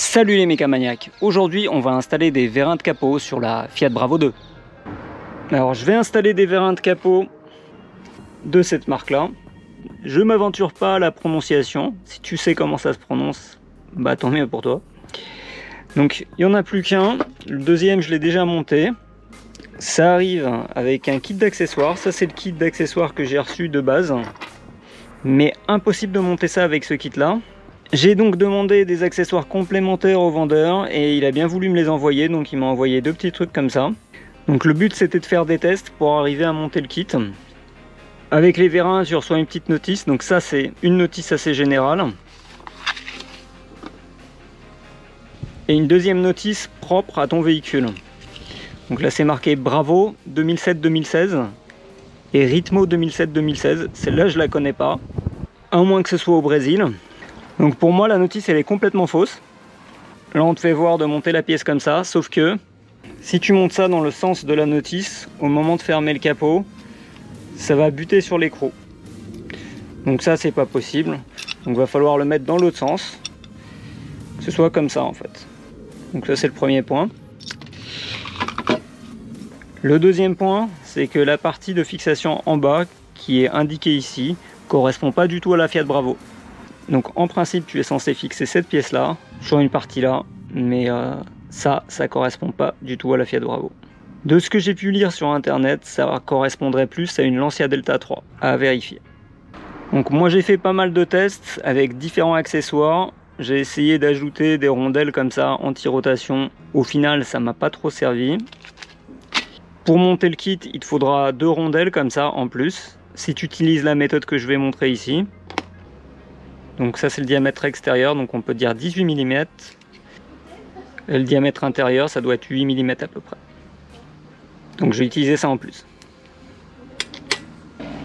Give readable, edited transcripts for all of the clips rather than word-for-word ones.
Salut les mécamaniacs, aujourd'hui on va installer des vérins de capot sur la Fiat Bravo 2. Alors je vais installer des vérins de capot de cette marque là. Je m'aventure pas à la prononciation, si tu sais comment ça se prononce, bah tant mieux pour toi. Donc il n'y en a plus qu'un, le deuxième je l'ai déjà monté. Ça arrive avec un kit d'accessoires, ça c'est le kit d'accessoires que j'ai reçu de base. Mais impossible de monter ça avec ce kit là. J'ai donc demandé des accessoires complémentaires au vendeur et il a bien voulu me les envoyer, donc il m'a envoyé deux petits trucs comme ça. Donc le but c'était de faire des tests pour arriver à monter le kit. Avec les vérins tu reçois une petite notice, donc ça c'est une notice assez générale. Et une deuxième notice propre à ton véhicule. Donc là c'est marqué Bravo 2007-2016 et Ritmo 2007-2016, celle-là je la connais pas, à moins que ce soit au Brésil. Donc pour moi la notice elle est complètement fausse. Là on te fait voir de monter la pièce comme ça, sauf que si tu montes ça dans le sens de la notice, au moment de fermer le capot, ça va buter sur l'écrou. Donc ça c'est pas possible, donc va falloir le mettre dans l'autre sens, que ce soit comme ça en fait. Donc ça c'est le premier point. Le deuxième point, c'est que la partie de fixation en bas, qui est indiquée ici, correspond pas du tout à la Fiat Bravo. Donc en principe tu es censé fixer cette pièce là sur une partie là, mais ça correspond pas du tout à la Fiat Bravo. De ce que j'ai pu lire sur internet, ça correspondrait plus à une Lancia Delta 3, à vérifier. Donc moi j'ai fait pas mal de tests avec différents accessoires, j'ai essayé d'ajouter des rondelles comme ça anti-rotation, au final ça m'a pas trop servi. Pour monter le kit il te faudra deux rondelles comme ça en plus, si tu utilises la méthode que je vais montrer ici. Donc ça c'est le diamètre extérieur, donc on peut dire 18 mm. Et le diamètre intérieur, ça doit être 8 mm à peu près. Donc je vais utiliser ça en plus.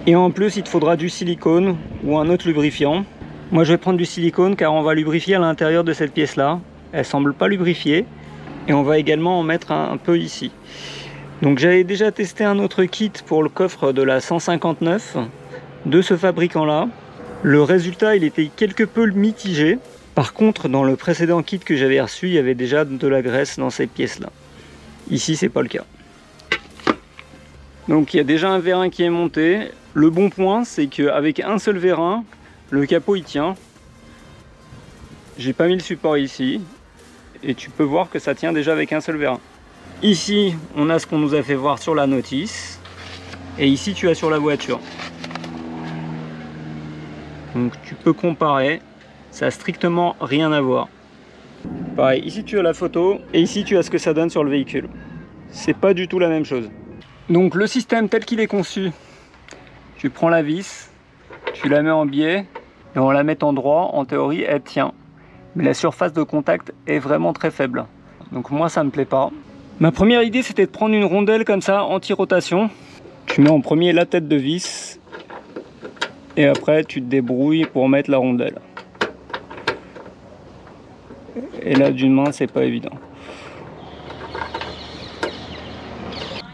Et en plus il te faudra du silicone ou un autre lubrifiant. Moi je vais prendre du silicone car on va lubrifier à l'intérieur de cette pièce là. Elle semble pas lubrifiée. Et on va également en mettre un peu ici. Donc j'avais déjà testé un autre kit pour le coffre de la 159 de ce fabricant là. Le résultat il était quelque peu mitigé. Par contre dans le précédent kit que j'avais reçu il y avait déjà de la graisse dans ces pièces là. Ici c'est pas le cas. Donc il y a déjà un vérin qui est monté. Le bon point c'est qu'avec un seul vérin le capot il tient. J'ai pas mis le support ici. Et tu peux voir que ça tient déjà avec un seul vérin. Ici on a ce qu'on nous a fait voir sur la notice. Et ici tu as sur la voiture. Donc tu peux comparer, ça n'a strictement rien à voir. Pareil, ici tu as la photo et ici tu as ce que ça donne sur le véhicule. C'est pas du tout la même chose. Donc le système tel qu'il est conçu, tu prends la vis, tu la mets en biais et en la mettant droit, en théorie elle tient. Mais la surface de contact est vraiment très faible. Donc moi ça me plaît pas. Ma première idée c'était de prendre une rondelle comme ça, anti-rotation. Tu mets en premier la tête de vis. Et après tu te débrouilles pour mettre la rondelle. Et là d'une main c'est pas évident.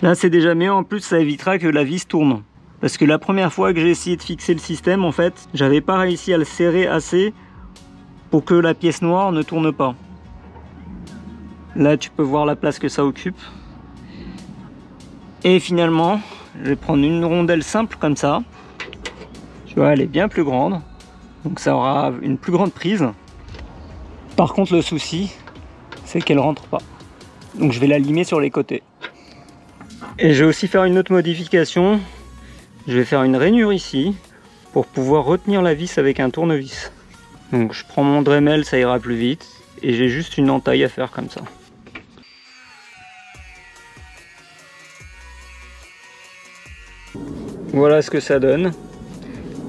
Là c'est déjà mieux, en plus ça évitera que la vis tourne. Parce que la première fois que j'ai essayé de fixer le système en fait, j'avais pas réussi à le serrer assez pour que la pièce noire ne tourne pas. Là tu peux voir la place que ça occupe. Et finalement je vais prendre une rondelle simple comme ça. Tu vois, elle est bien plus grande, donc ça aura une plus grande prise. Par contre le souci c'est qu'elle rentre pas, donc je vais la limer sur les côtés. Et je vais aussi faire une autre modification, je vais faire une rainure ici pour pouvoir retenir la vis avec un tournevis. Donc je prends mon Dremel, ça ira plus vite, et j'ai juste une entaille à faire comme ça. Voilà ce que ça donne.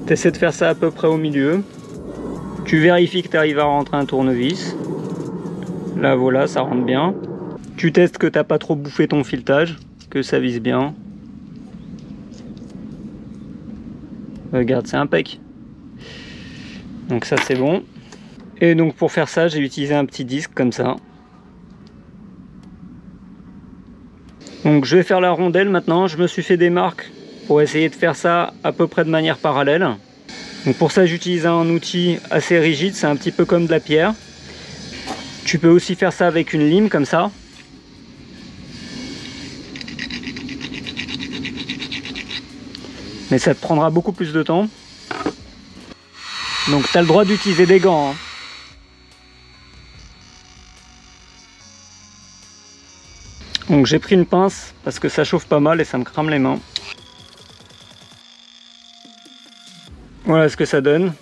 Tu essaies de faire ça à peu près au milieu. Tu vérifies que tu arrives à rentrer un tournevis. Là voilà, ça rentre bien. Tu testes que tu n'as pas trop bouffé ton filetage, que ça vise bien. Regarde, c'est impec. Donc ça c'est bon. Et donc pour faire ça, j'ai utilisé un petit disque comme ça. Donc je vais faire la rondelle maintenant. Je me suis fait des marques pour essayer de faire ça à peu près de manière parallèle. Donc pour ça j'utilise un outil assez rigide, c'est un petit peu comme de la pierre. Tu peux aussi faire ça avec une lime comme ça. Mais ça te prendra beaucoup plus de temps. Donc tu as le droit d'utiliser des gants. Hein. Donc j'ai pris une pince parce que ça chauffe pas mal et ça me crame les mains. Voilà ce que ça donne.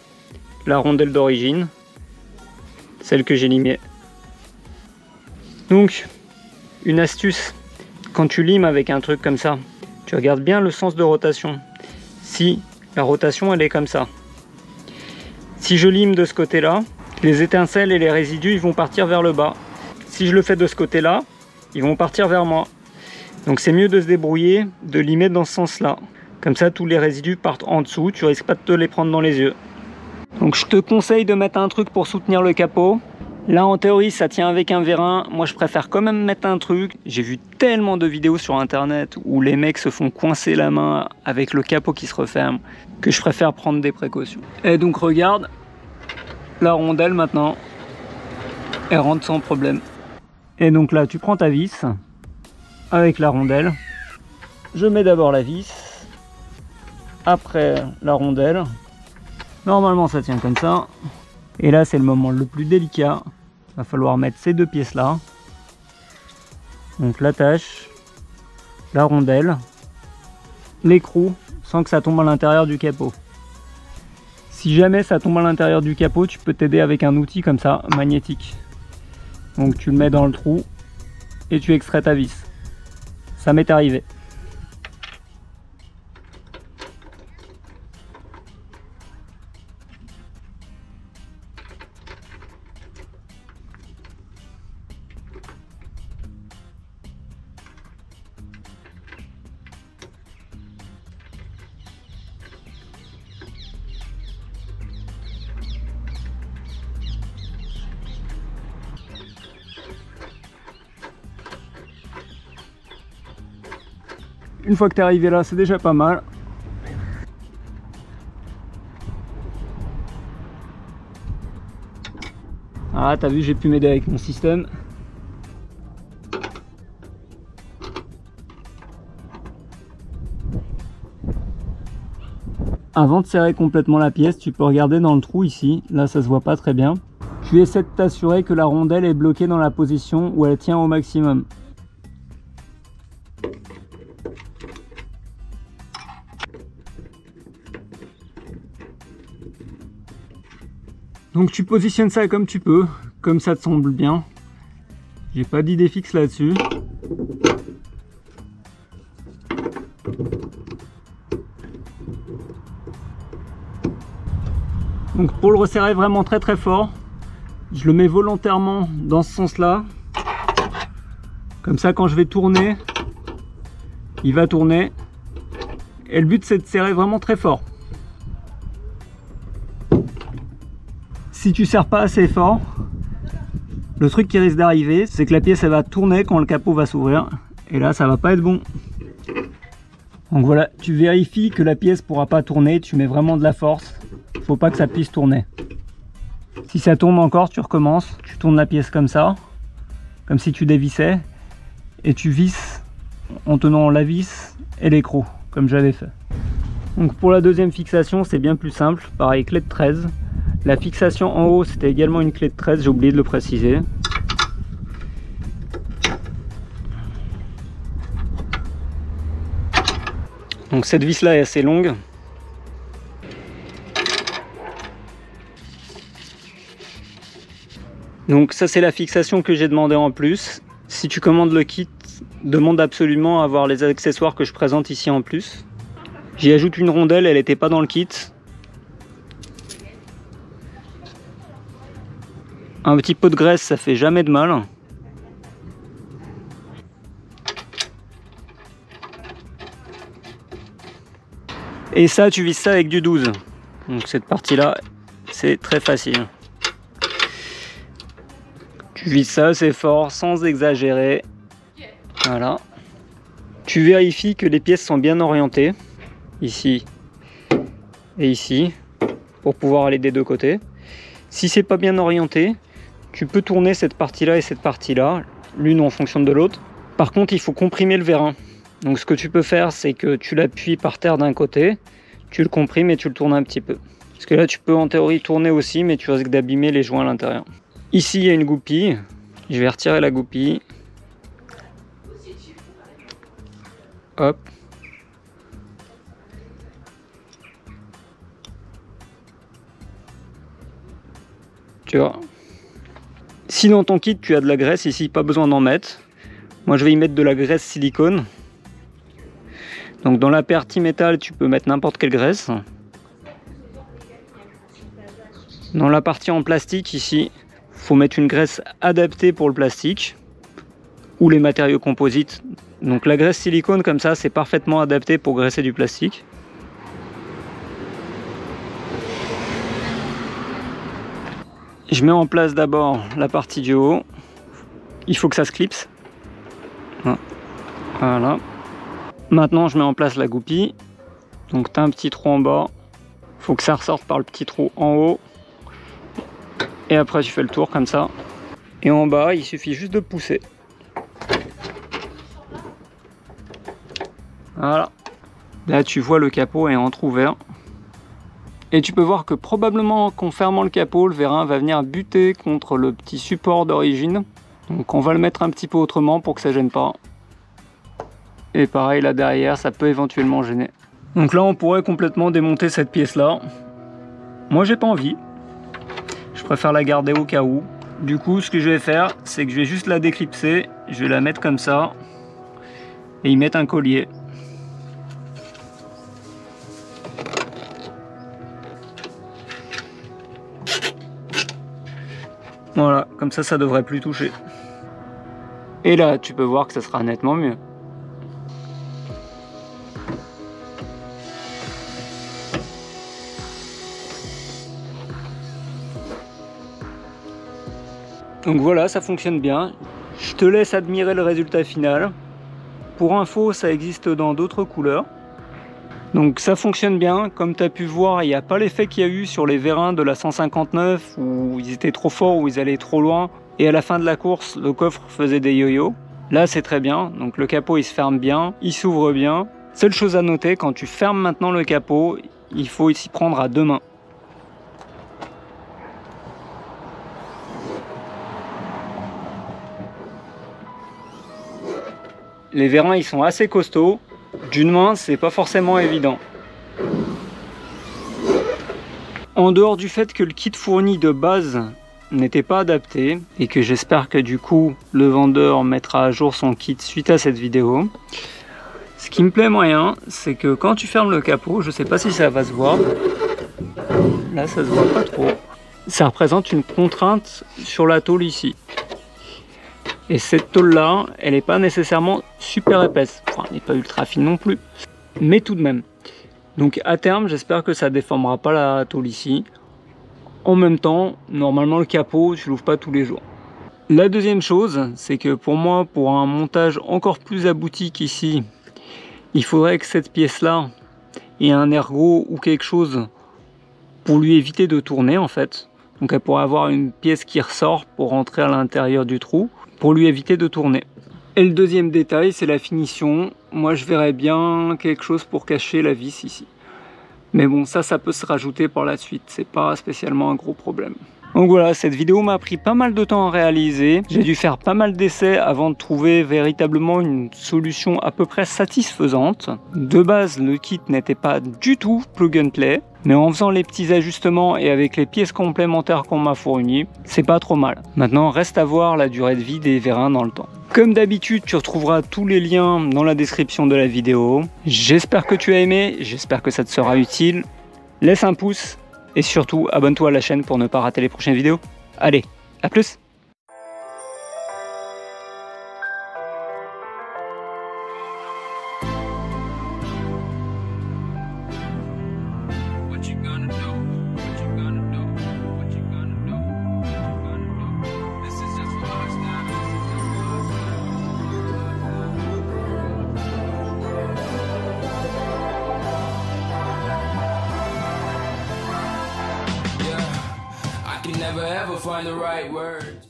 La rondelle d'origine. Celle que j'ai limée. Donc, une astuce. Quand tu limes avec un truc comme ça, tu regardes bien le sens de rotation. Si la rotation elle est comme ça. Si je lime de ce côté-là, les étincelles et les résidus ils vont partir vers le bas. Si je le fais de ce côté-là, ils vont partir vers moi. Donc c'est mieux de se débrouiller, de limer dans ce sens-là. Comme ça, tous les résidus partent en dessous, tu risques pas de te les prendre dans les yeux. Donc je te conseille de mettre un truc pour soutenir le capot. Là en théorie ça tient avec un vérin, moi je préfère quand même mettre un truc. J'ai vu tellement de vidéos sur internet où les mecs se font coincer la main avec le capot qui se referme que je préfère prendre des précautions. Et donc regarde, la rondelle maintenant, elle rentre sans problème. Et donc là tu prends ta vis avec la rondelle. Je mets d'abord la vis, après la rondelle. Normalement ça tient comme ça. Et là c'est le moment le plus délicat. Il va falloir mettre ces deux pièces là. Donc l'attache, la rondelle, l'écrou sans que ça tombe à l'intérieur du capot. Si jamais ça tombe à l'intérieur du capot, tu peux t'aider avec un outil comme ça, magnétique. Donc tu le mets dans le trou et tu extrais ta vis. Ça m'est arrivé. Une fois que tu es arrivé là, c'est déjà pas mal. Ah, t'as vu, j'ai pu m'aider avec mon système. Avant de serrer complètement la pièce, tu peux regarder dans le trou ici. Là, ça se voit pas très bien. Tu essaies de t'assurer que la rondelle est bloquée dans la position où elle tient au maximum. Donc tu positionnes ça comme tu peux, comme ça te semble bien. J'ai pas d'idée fixe là-dessus. Donc pour le resserrer vraiment très très fort, je le mets volontairement dans ce sens-là. Comme ça quand je vais tourner, il va tourner. Et le but c'est de serrer vraiment très fort. Si tu serres pas assez fort, le truc qui risque d'arriver, c'est que la pièce elle va tourner quand le capot va s'ouvrir. Et là, ça va pas être bon. Donc voilà, tu vérifies que la pièce pourra pas tourner, tu mets vraiment de la force. Faut pas que ça puisse tourner. Si ça tourne encore, tu recommences. Tu tournes la pièce comme ça, comme si tu dévissais. Et tu visses en tenant la vis et l'écrou, comme j'avais fait. Donc pour la deuxième fixation, c'est bien plus simple. Pareil, clé de 13. La fixation en haut, c'était également une clé de 13, j'ai oublié de le préciser. Donc cette vis là est assez longue. Donc ça c'est la fixation que j'ai demandé en plus. Si tu commandes le kit, demande absolument à avoir les accessoires que je présente ici en plus. J'y ajoute une rondelle, elle n'était pas dans le kit. Un petit pot de graisse, ça fait jamais de mal. Et ça, tu vises ça avec du 12. Donc cette partie-là, c'est très facile. Tu vises ça assez fort, sans exagérer. Voilà. Tu vérifies que les pièces sont bien orientées. Ici et ici. Pour pouvoir aller des deux côtés. Si c'est pas bien orienté, tu peux tourner cette partie-là et cette partie-là, l'une en fonction de l'autre. Par contre, il faut comprimer le vérin. Donc ce que tu peux faire, c'est que tu l'appuies par terre d'un côté, tu le comprimes et tu le tournes un petit peu. Parce que là, tu peux en théorie tourner aussi, mais tu risques d'abîmer les joints à l'intérieur. Ici, il y a une goupille. Je vais retirer la goupille. Hop. Tu vois. Si dans ton kit, tu as de la graisse, ici, pas besoin d'en mettre. Moi, je vais y mettre de la graisse silicone. Donc dans la partie métal, tu peux mettre n'importe quelle graisse. Dans la partie en plastique, ici, il faut mettre une graisse adaptée pour le plastique ou les matériaux composites. Donc la graisse silicone comme ça, c'est parfaitement adapté pour graisser du plastique. Je mets en place d'abord la partie du haut. Il faut que ça se clipse. Voilà. Maintenant, je mets en place la goupille. Donc, tu as un petit trou en bas. Il faut que ça ressorte par le petit trou en haut. Et après, tu fais le tour comme ça. Et en bas, il suffit juste de pousser. Voilà. Là, tu vois le capot est entrouvert. Et tu peux voir que probablement qu'en fermant le capot, le vérin va venir buter contre le petit support d'origine. Donc, on va le mettre un petit peu autrement pour que ça gêne pas. Et pareil là derrière, ça peut éventuellement gêner. Donc là on pourrait complètement démonter cette pièce là. Moi j'ai pas envie. Je préfère la garder au cas où. Du coup ce que je vais faire, c'est que je vais juste la déclipser. Je vais la mettre comme ça. Et y mettre un collier. Voilà, comme ça devrait plus toucher. Et là tu peux voir que ça sera nettement mieux. Donc voilà, ça fonctionne bien. Je te laisse admirer le résultat final. Pour info, ça existe dans d'autres couleurs. Donc ça fonctionne bien. Comme tu as pu voir, il n'y a pas l'effet qu'il y a eu sur les vérins de la 159 où ils étaient trop forts, où ils allaient trop loin. Et à la fin de la course, le coffre faisait des yo-yo. Là, c'est très bien. Donc le capot, il se ferme bien, il s'ouvre bien. Seule chose à noter, quand tu fermes maintenant le capot, il faut s'y prendre à deux mains. Les vérins ils sont assez costauds, d'une main c'est pas forcément évident. En dehors du fait que le kit fourni de base n'était pas adapté et que j'espère que du coup le vendeur mettra à jour son kit suite à cette vidéo, ce qui me plaît moyen c'est que quand tu fermes le capot, je sais pas si ça va se voir, là ça se voit pas trop, ça représente une contrainte sur la tôle ici. Et cette tôle là, elle n'est pas nécessairement super épaisse, enfin elle n'est pas ultra fine non plus, mais tout de même. Donc à terme, j'espère que ça déformera pas la tôle ici. En même temps, normalement le capot, tu l'ouvres pas tous les jours. La deuxième chose, c'est que pour moi, pour un montage encore plus abouti qu'ici, il faudrait que cette pièce là ait un ergot ou quelque chose pour lui éviter de tourner en fait. Donc elle pourrait avoir une pièce qui ressort pour rentrer à l'intérieur du trou, pour lui éviter de tourner. Et le deuxième détail, c'est la finition. Moi, je verrais bien quelque chose pour cacher la vis ici. Mais bon, ça peut se rajouter par la suite. C'est pas spécialement un gros problème. Donc voilà, cette vidéo m'a pris pas mal de temps à réaliser. J'ai dû faire pas mal d'essais avant de trouver véritablement une solution à peu près satisfaisante. De base, le kit n'était pas du tout plug and play. Mais en faisant les petits ajustements et avec les pièces complémentaires qu'on m'a fournies, c'est pas trop mal. Maintenant, reste à voir la durée de vie des vérins dans le temps. Comme d'habitude, tu retrouveras tous les liens dans la description de la vidéo. J'espère que tu as aimé, j'espère que ça te sera utile. Laisse un pouce et surtout abonne-toi à la chaîne pour ne pas rater les prochaines vidéos. Allez, à plus! Never ever find the right words.